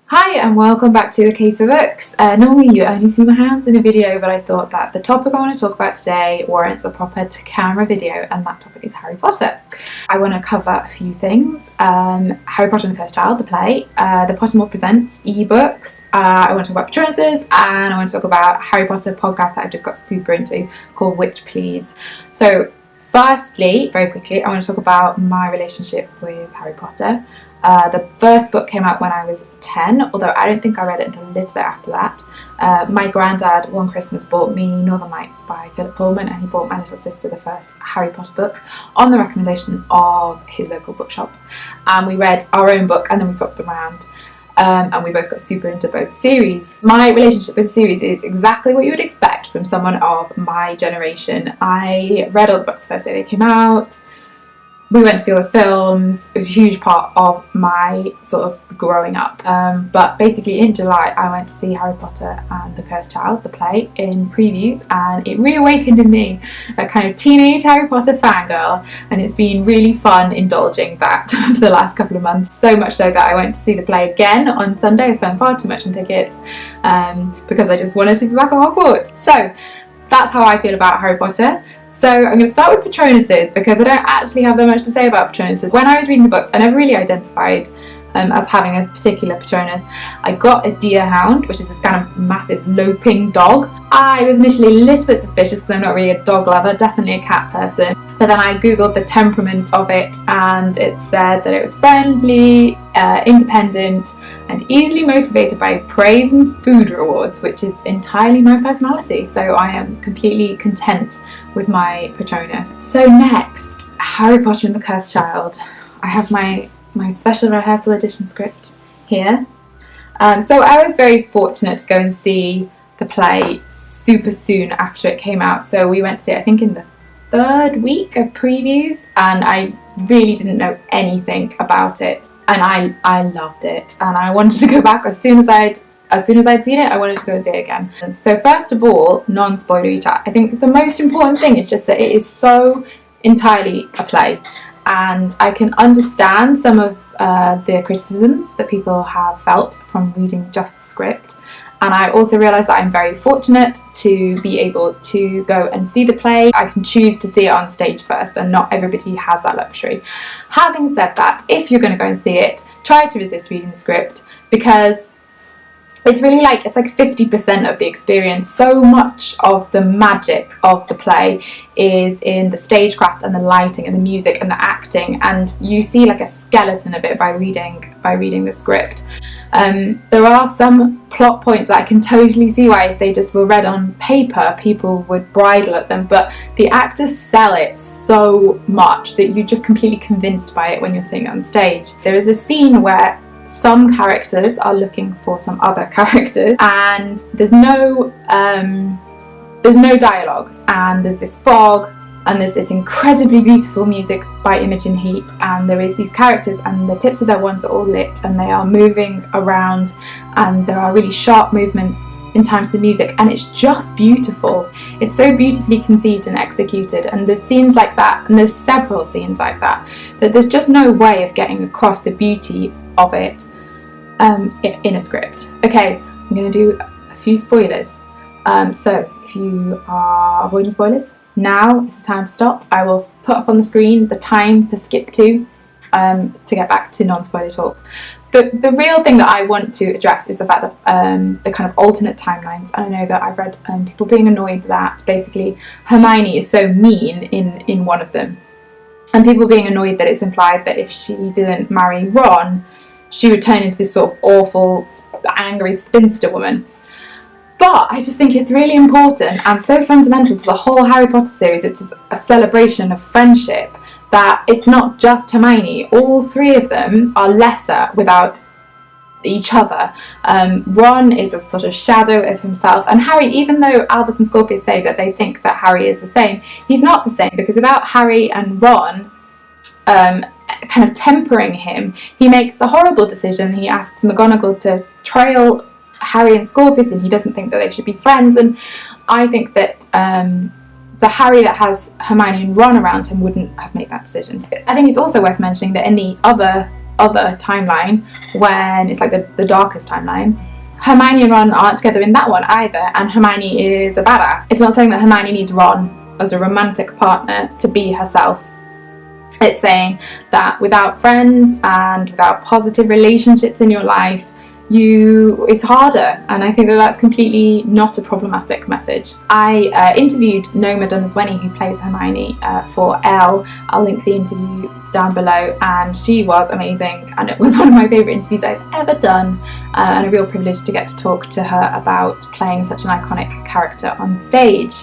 Hi and welcome back to the Case of Books. Normally you only see my hands in a video, but I thought that the topic I want to talk about today warrants a proper camera video, and that topic is Harry Potter. I want to cover a few things. Harry Potter and the Cursed Child, the play, the Pottermore presents ebooks, I want to talk about Patronuses, and I want to talk about Harry Potter podcast that I've just got super into called Witch Please. So firstly, very quickly, I want to talk about my relationship with Harry Potter. The first book came out when I was 10, although I don't think I read it until a little bit after that. My granddad one Christmas bought me Northern Lights by Philip Pullman, and he bought my little sister the first Harry Potter book on the recommendation of his local bookshop. And we read our own book and then we swapped them around. And we both got super into both series. My relationship with the series is exactly what you would expect from someone of my generation. I read all the books the first day they came out. We went to see all the films. It was a huge part of my sort of growing up. But basically in July I went to see Harry Potter and the Cursed Child, the play, in previews, and it reawakened in me that kind of teenage Harry Potter fangirl, and it's been really fun indulging that for the last couple of months. So much so that I went to see the play again on Sunday. I spent far too much on tickets because I just wanted to be back at Hogwarts. So that's how I feel about Harry Potter. So I'm going to start with Patronuses because I don't actually have that much to say about Patronuses. When I was reading the books, I never really identified as having a particular Patronus. I got a deerhound, which is this kind of massive loping dog. I was initially a little bit suspicious because I'm not really a dog lover, definitely a cat person. But then I googled the temperament of it, and it said that it was friendly, independent, and easily motivated by praise and food rewards, which is entirely my personality. So I am completely content with my Patronus. So next, Harry Potter and the Cursed Child. I have my special rehearsal edition script here. So I was very fortunate to go and see the play super soon after it came out. So we went to see it, I think, in the third week of previews, and I really didn't know anything about it. And I loved it, and I wanted to go back as soon as I'd seen it. I wanted to go and see it again. And so first of all, non-spoilery chat. I think the most important thing is just that it is so entirely a play, and I can understand some of the criticisms that people have felt from reading just the script. And I also realise that I'm very fortunate to be able to go and see the play. I can choose to see it on stage first, and not everybody has that luxury. Having said that, if you're going to go and see it, try to resist reading the script, because it's really it's like 50% of the experience. So much of the magic of the play is in the stagecraft and the lighting and the music and the acting, and you see like a skeleton of it by reading the script. There are some plot points that I can totally see why, if they just were read on paper, people would bridle at them, but the actors sell it so much that you're just completely convinced by it when you're seeing it on stage. There is a scene where some characters are looking for some other characters, and there's no dialogue, and there's this fog, and there's this incredibly beautiful music by Imogen Heap, and there is these characters, and the tips of their wands are all lit, and they are moving around, and there are really sharp movements in time to the music, and it's just beautiful. It's so beautifully conceived and executed, and there's scenes like that, and there's several scenes like that there's just no way of getting across the beauty of it in a script. Okay, I'm going to do a few spoilers. So if you are avoiding spoilers, now is the time to stop. I will put up on the screen the time to skip to get back to non-spoiler talk. The real thing that I want to address is the fact that the kind of alternate timelines. I know that I've read people being annoyed that basically Hermione is so mean in one of them, and people being annoyed that it's implied that if she didn't marry Ron, she would turn into this sort of awful, angry spinster woman. But I just think it's really important and so fundamental to the whole Harry Potter series, which is a celebration of friendship, that it's not just Hermione. All three of them are lesser without each other. Ron is a sort of shadow of himself, and Harry, even though Albus and Scorpius say that they think that Harry is the same, he's not the same, because without Harry and Ron kind of tempering him, he makes a horrible decision. He asks McGonagall to trail Harry and Scorpius, and he doesn't think that they should be friends. And I think that the Harry that has Hermione and Ron around him wouldn't have made that decision. I think it's also worth mentioning that in the other other timeline, when it's like the darkest timeline, Hermione and Ron aren't together in that one either, and Hermione is a badass. It's not saying that Hermione needs Ron as a romantic partner to be herself. It's saying that without friends and without positive relationships in your life, it's harder, and I think that that's completely not a problematic message. I interviewed Noma Dunswenny, who plays Hermione, for Elle. I'll link the interview down below, and she was amazing, and it was one of my favourite interviews I've ever done, and a real privilege to get to talk to her about playing such an iconic character on stage.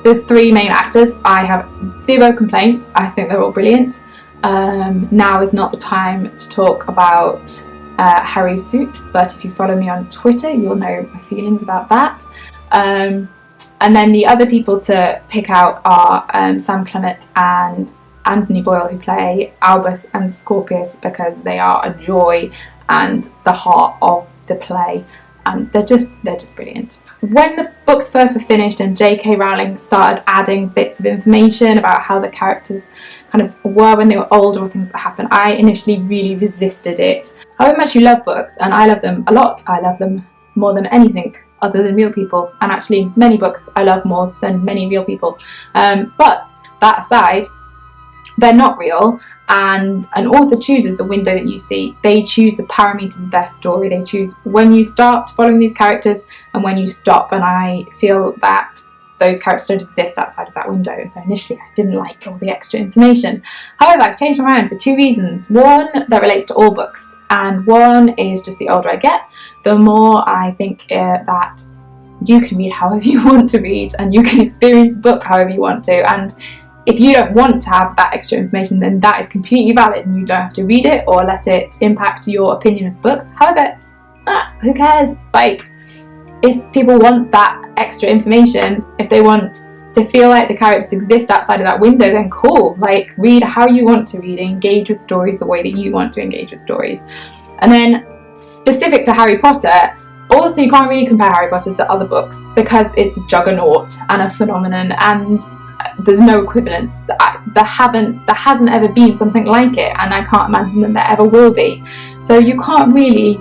The three main actors, I have zero complaints. I think they're all brilliant. Now is not the time to talk about Harry's suit, but if you follow me on Twitter, you'll know my feelings about that. And then the other people to pick out are Sam Clement and Anthony Boyle, who play Albus and Scorpius, because they are a joy and the heart of the play, and they're just brilliant. When the books first were finished and J.K. Rowling started adding bits of information about how the characters kind of were when they were older or things that happened, I initially really resisted it. I very much love books, and I love them a lot. I love them more than anything other than real people, and actually many books I love more than many real people. But that aside, they're not real, and an author chooses the window that you see. They choose the parameters of their story. They choose when you start following these characters and when you stop, and I feel that those characters don't exist outside of that window, and so initially I didn't like all the extra information. However, I've changed my mind for two reasons. One that relates to all books, and one is just the older I get, the more I think that you can read however you want to read, and you can experience a book however you want to, and if you don't want to have that extra information, then that is completely valid, and you don't have to read it or let it impact your opinion of books. However, who cares? Like, if people want that extra information, if they want to feel like the characters exist outside of that window, then cool. Like, read how you want to read, engage with stories the way that you want to engage with stories. And then, specific to Harry Potter, also you can't really compare Harry Potter to other books because it's a juggernaut and a phenomenon, and there's no equivalence. There hasn't ever been something like it, and I can't imagine that there ever will be. So you can't really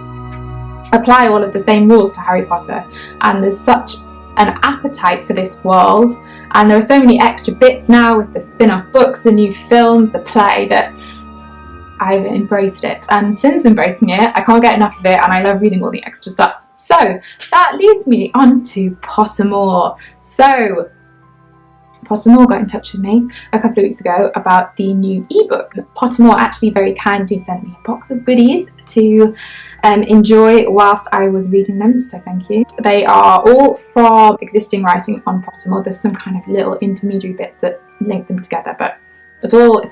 apply all of the same rules to Harry Potter, and there's such an appetite for this world, and there are so many extra bits now with the spin-off books, the new films, the play, that I've embraced it, and since embracing it I can't get enough of it, and I love reading all the extra stuff. So that leads me on to Pottermore. So Pottermore got in touch with me a couple of weeks ago about the new ebook. Pottermore actually very kindly sent me a box of goodies to enjoy whilst I was reading them, so thank you. They are all from existing writing on Pottermore. There's some kind of little intermediary bits that link them together, but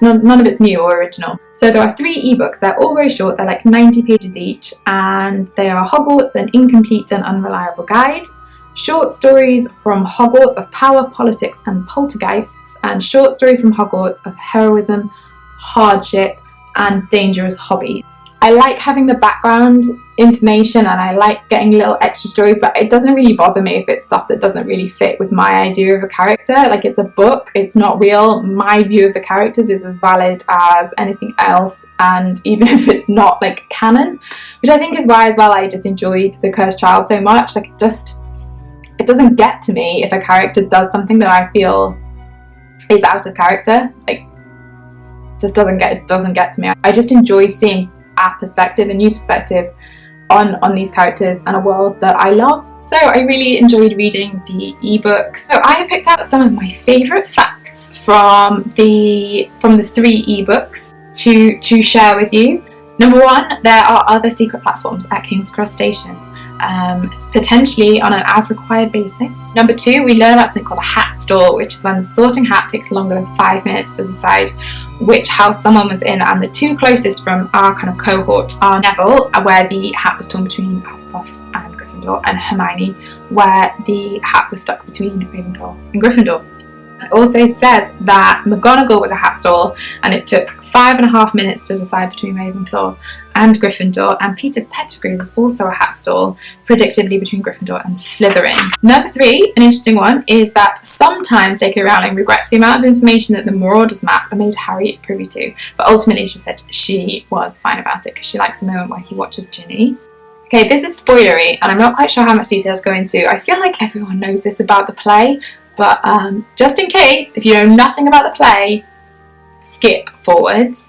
none of it's new or original. So there are 3 ebooks. They're all very short. They're like 90 pages each, and they are Hogwarts, an incomplete and unreliable guide, short stories from Hogwarts of power, politics and poltergeists, and short stories from Hogwarts of heroism, hardship and dangerous hobbies. I like having the background information, and I like getting little extra stories, but it doesn't really bother me if it's stuff that doesn't really fit with my idea of a character. Like, it's a book, it's not real. My view of the characters is as valid as anything else, and even if it's not like canon, which I think is why as well I just enjoyed The Cursed Child so much. Like, it doesn't get to me if a character does something that I feel is out of character. Like, it doesn't get to me. I just enjoy seeing a new perspective on these characters and a world that I love. So I really enjoyed reading the ebooks. So I have picked out some of my favourite facts from the 3 ebooks to share with you. Number 1, there are other secret platforms at King's Cross Station, potentially on an as required basis. Number 2, we learn about something called a hat stall, which is when the sorting hat takes longer than 5 minutes to decide which house someone was in, and the 2 closest from our kind of cohort are Neville, where the hat was torn between Hufflepuff and Gryffindor, and Hermione, where the hat was stuck between Ravenclaw and Gryffindor. It also says that McGonagall was a hat stall, and it took 5.5 minutes to decide between Ravenclaw and Gryffindor, and Peter Pettigrew was also a hat stall, predictably between Gryffindor and Slytherin. Number 3, an interesting one, is that sometimes J.K. Rowling regrets the amount of information that the Marauders map made Harry privy to, but ultimately she said she was fine about it because she likes the moment where he watches Ginny. Okay, this is spoilery, and I'm not quite sure how much detail to go into. I feel like everyone knows this about the play, but just in case, if you know nothing about the play, skip forwards.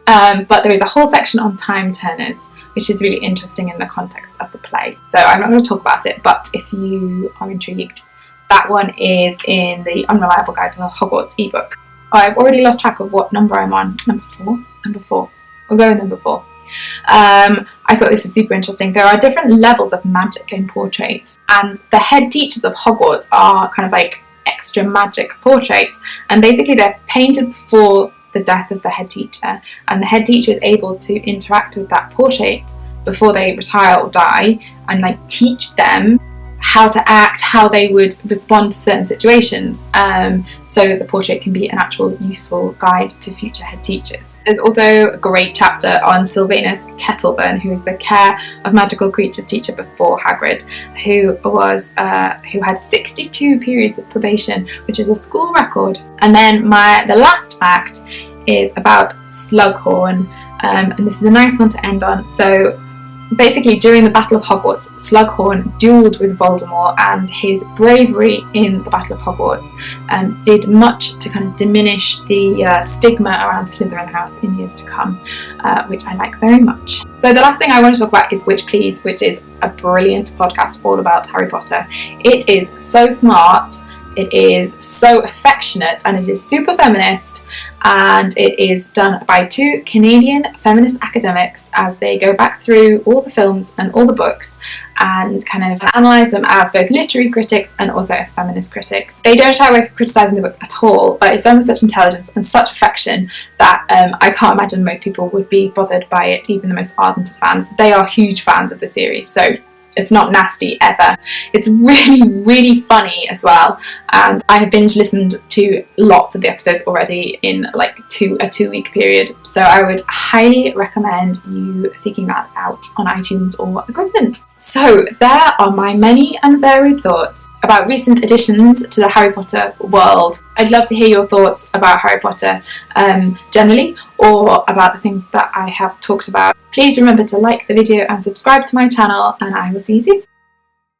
But there is a whole section on time turners, which is really interesting in the context of the play. So I'm not going to talk about it, but if you are intrigued, that one is in the Unreliable Guide to the Hogwarts ebook. I've already lost track of what number I'm on. Number 4? Number 4. We'll go with number 4. I thought this was super interesting. There are different levels of magic in portraits, and the head teachers of Hogwarts are kind of like extra magic portraits, and basically they're painted before the death of the head teacher, and the head teacher is able to interact with that portrait before they retire or die, and like teach them how to act, how they would respond to certain situations, so that the portrait can be an actual useful guide to future head teachers. There's also a great chapter on Sylvanus Kettleburn, who is the care of magical creatures teacher before Hagrid, who had 62 periods of probation, which is a school record. And then the last fact is about Slughorn, and this is a nice one to end on. So basically, during the Battle of Hogwarts, Slughorn duelled with Voldemort, and his bravery in the Battle of Hogwarts did much to kind of diminish the stigma around Slytherin House in years to come, which I like very much. So the last thing I want to talk about is Witch Please, which is a brilliant podcast all about Harry Potter. It is so smart, it is so affectionate, and it is super feminist, and it is done by 2 Canadian feminist academics as they go back through all the films and all the books and kind of analyse them as both literary critics and also as feminist critics. They don't shy away from criticising the books at all, but it's done with such intelligence and such affection that I can't imagine most people would be bothered by it, even the most ardent of fans. They are huge fans of the series, so it's not nasty ever. It's really, really funny as well, and I have binge listened to lots of the episodes already in like a 2-week period, so I would highly recommend you seeking that out on iTunes or equivalent. So there are my many and varied thoughts about recent additions to the Harry Potter world. I'd love to hear your thoughts about Harry Potter generally, or about the things that I have talked about. Please remember to like the video and subscribe to my channel, and I will see you soon.